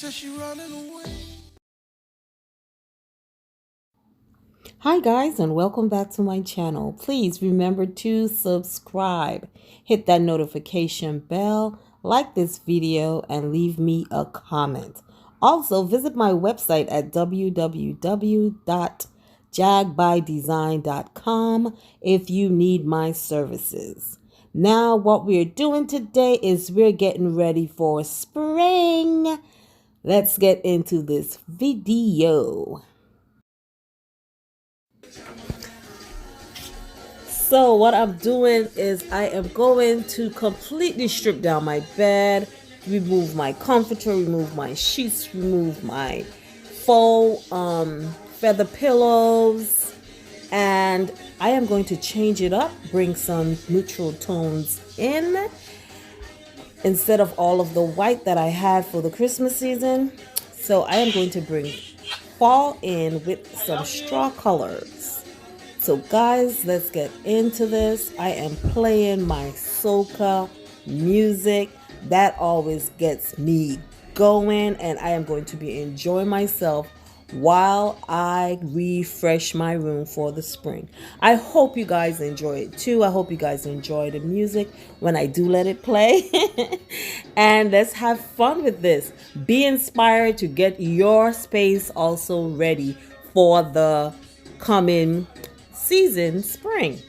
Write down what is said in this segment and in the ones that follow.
says she running away. Hi guys, and welcome back to my channel. Please remember to subscribe, hit that notification bell, like this video, and leave me a comment. Also, visit my website at www.JAGbyDesign.com if you need my services. Now, what we're doing today is we're getting ready for spring. Let's get into this video. So what I'm doing is I am going to completely strip down my bed, remove my comforter, remove my sheets, remove my faux feather pillows, and I am going to change it up, bring some neutral tones in instead of all of the white that I had for the Christmas season. So I am going to bring fall in with some straw colors. So guys, let's get into this. I am playing my soca music. That always gets me going, and I am going to be enjoying myself while I refresh my room for the spring. I hope you guys enjoy it too. I hope you guys enjoy the music when I do let it play. And let's have fun with this. Be inspired to get your space also ready for the coming season, spring.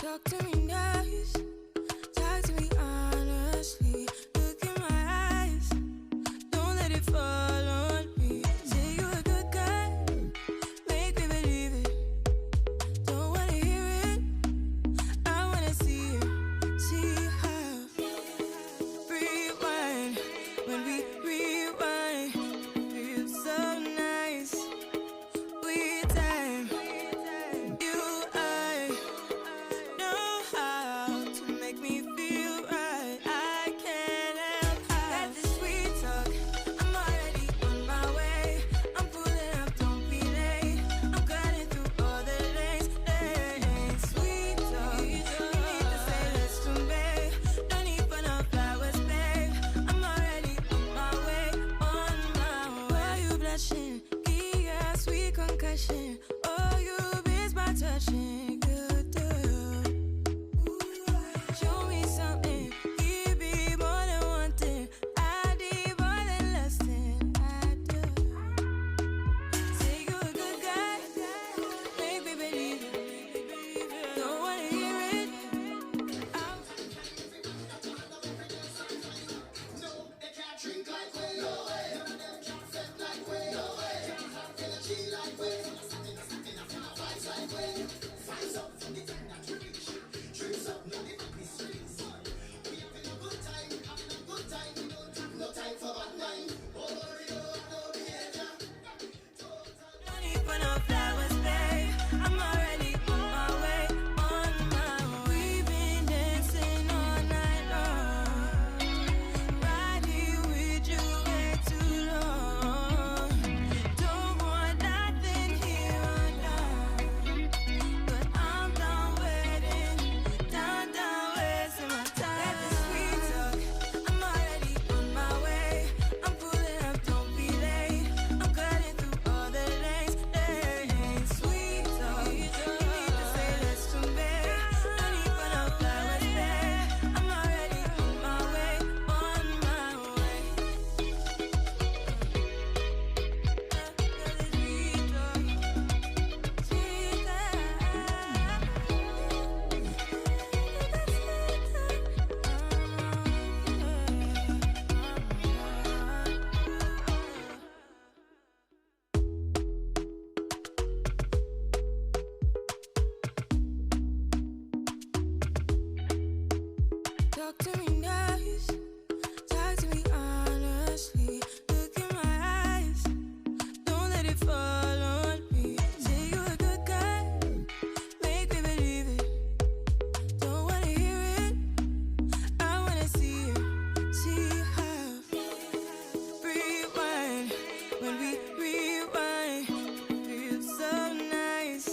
Talk to me nice, talk to me honestly. Look in my eyes, don't let it fall on me. Say you a good guy, make me believe it. Don't wanna hear it, I wanna see it. See how rewind when we rewind. Feels so nice. We time you I know how to make me feel right. I can't help how that this sweet talk. I'm already on my way. I'm pulling up, don't be late. I'm cutting through all the lanes. Sweet talk. You need to say less to me. No need for no flowers, babe. I'm already on my way, on my way. Why you blushing? Yeah, sweet concussion. Oh, you miss my touching. Good to you. Show me something. Give me more than one thing. I need more than less than I do. Say you a good guy. Make me believe it. Don't wanna hear it. No need for no flowers, babe. I'm already on my way, on my way. We've been dancing all night long. Right here with you way too long. Don't want nothing here or now. But I'm done waiting, done wasting my time. Let the sweet talk. I'm already on my way. I'm pulling up, don't be late. I'm cutting through all the lanes. Sweet talk. You need to say less to me. No need for no flowers, babe. I'm already on my way, on my way. Sweet talk, sweet talk to me nice, talk to me honestly. Look in my eyes, don't let it fall on me. Say you a good guy, make me believe it. Don't wanna hear it, I wanna see it. See how rewind when we rewind. Feels so nice.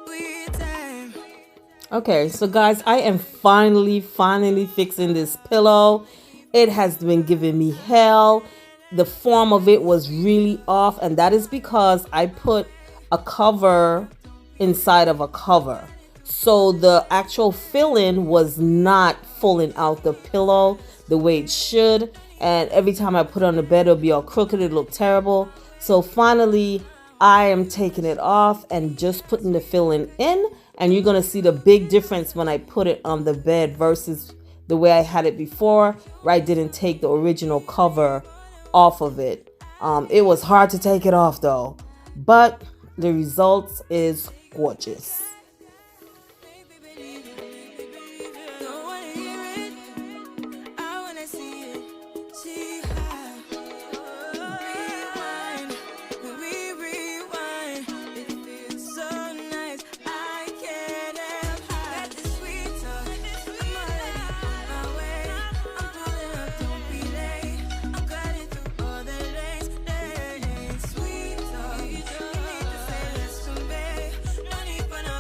We time. Okay, so guys, I am finally fixing this pillow. It has been giving me hell. The form of it was really off, and that is because I put a cover inside of a cover. So the actual filling was not pulling out the pillow the way it should. And every time I put it on the bed, it'll be all crooked, it'll look terrible. So finally, I am taking it off and just putting the filling in. And you're going to see the big difference when I put it on the bed versus the way I had it before, where I didn't take the original cover off of it. It was hard to take it off though, but the results is gorgeous. Don't wanna hear it, I wanna see it. See how rewind when we rewind. It feels so nice. I can't help how that the sweet talk. I'm already on my way. I'm pulling up, don't be late. I'm cutting through all the lanes. Sweet talk. You need to say less to me. No need for no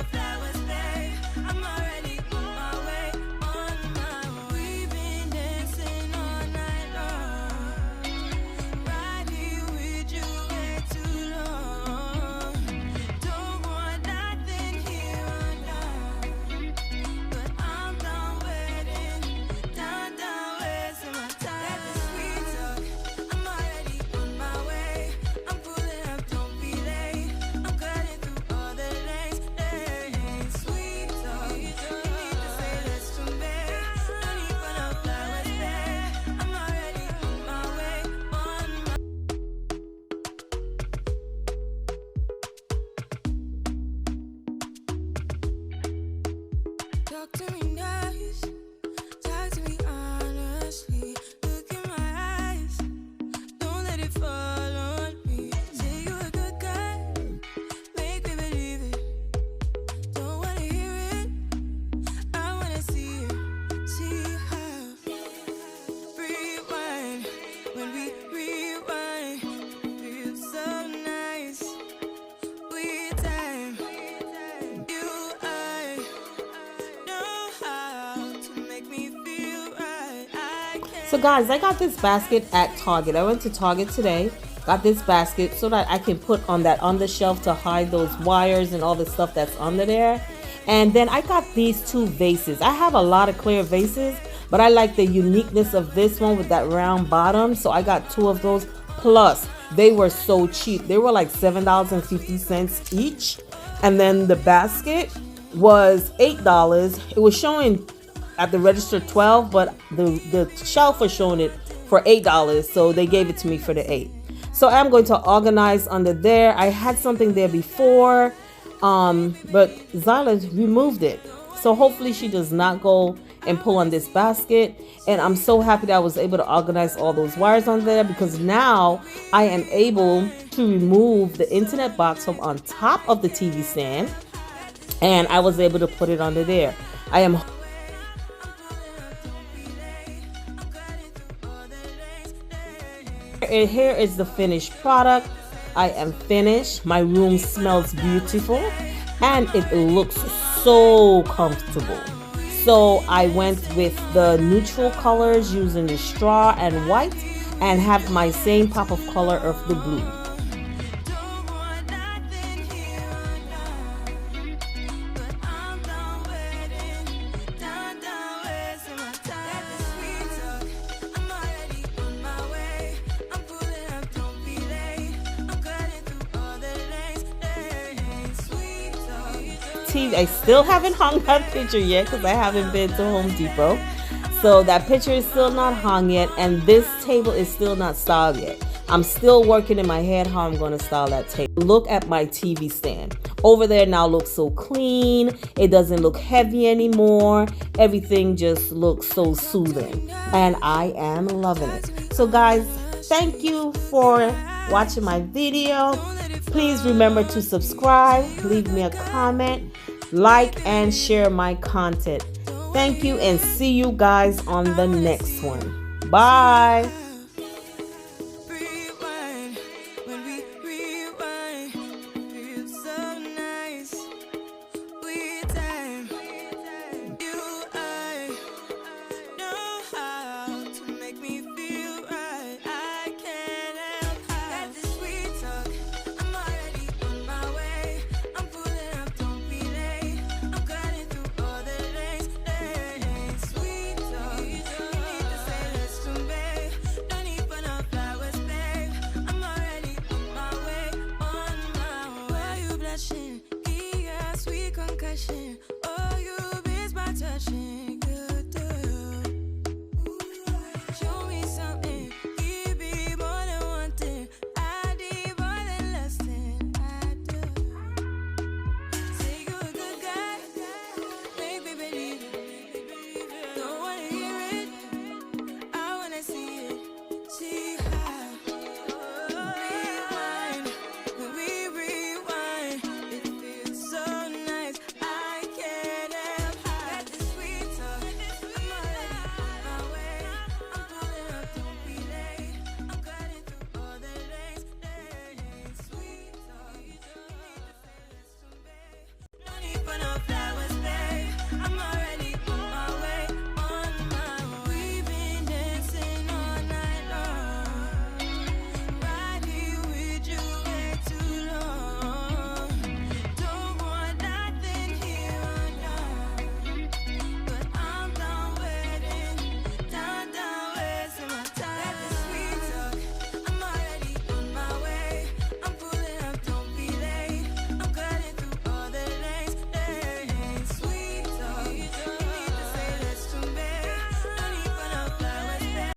Talk to me nice, talk to me honestly. Look in my eyes, don't let it fall on me. Say you're a good guy, make me believe it. Don't wanna hear it, I wanna see it. See how rewind when we rewind. Feels so nice. We time, you I know how to make me feel right. I can't. So guys, I got this basket at Target. I went to Target today, got this basket so that I can put on the shelf to hide those wires and all the stuff that's under there. And then I got these two vases. I have a lot of clear vases, but I like the uniqueness of this one with that round bottom, so I got two of those. Plus they were so cheap. They were like $7.50 each, and then the basket was $8. It was showing at the register 12, but the shelf was showing it for $8, so they gave it to me for the 8. So I'm going to organize under there. I had something there before, but Zyla removed it, so hopefully she does not go and pull on this basket. And I'm so happy that I was able to organize all those wires on there, because now I am able to remove the internet box from on top of the TV stand, and I was able to put it under there. I am and here is the finished product. I am finished. My room smells beautiful and it looks so comfortable. So I went with the neutral colors using the straw and white, and have my same pop of color of the blue. Don't want nothing here now, but I'm done waiting, done wasting my time. Let the sweet talk, I'm already on my way. I'm pulling up, don't be late. I'm cutting through all the lanes. Sweet talk. I still haven't hung that picture yet because I haven't been to Home Depot. So that picture is still not hung yet, and this table is still not styled yet. I'm still working in my head how I'm going to style that table. Look at my TV stand. Over there now looks so clean. It doesn't look heavy anymore. Everything just looks so soothing, and I am loving it. So guys, thank you for watching my video. Please remember to subscribe, leave me a comment, like, and share my content. Thank you, and see you guys on the next one. Bye. Rewind when we rewind. Feels so nice. We time, you I know how to make me feel right. I can't help how. Got this sweet talk, I'm already on my way. I'm pulling up, don't be late. I'm cutting through all the lanes. Sweet talk, you need to say less to me. Don't need for no flowers, babe. I'm already on my way, on my way. Why you blushing? Yeah, sweet concussion.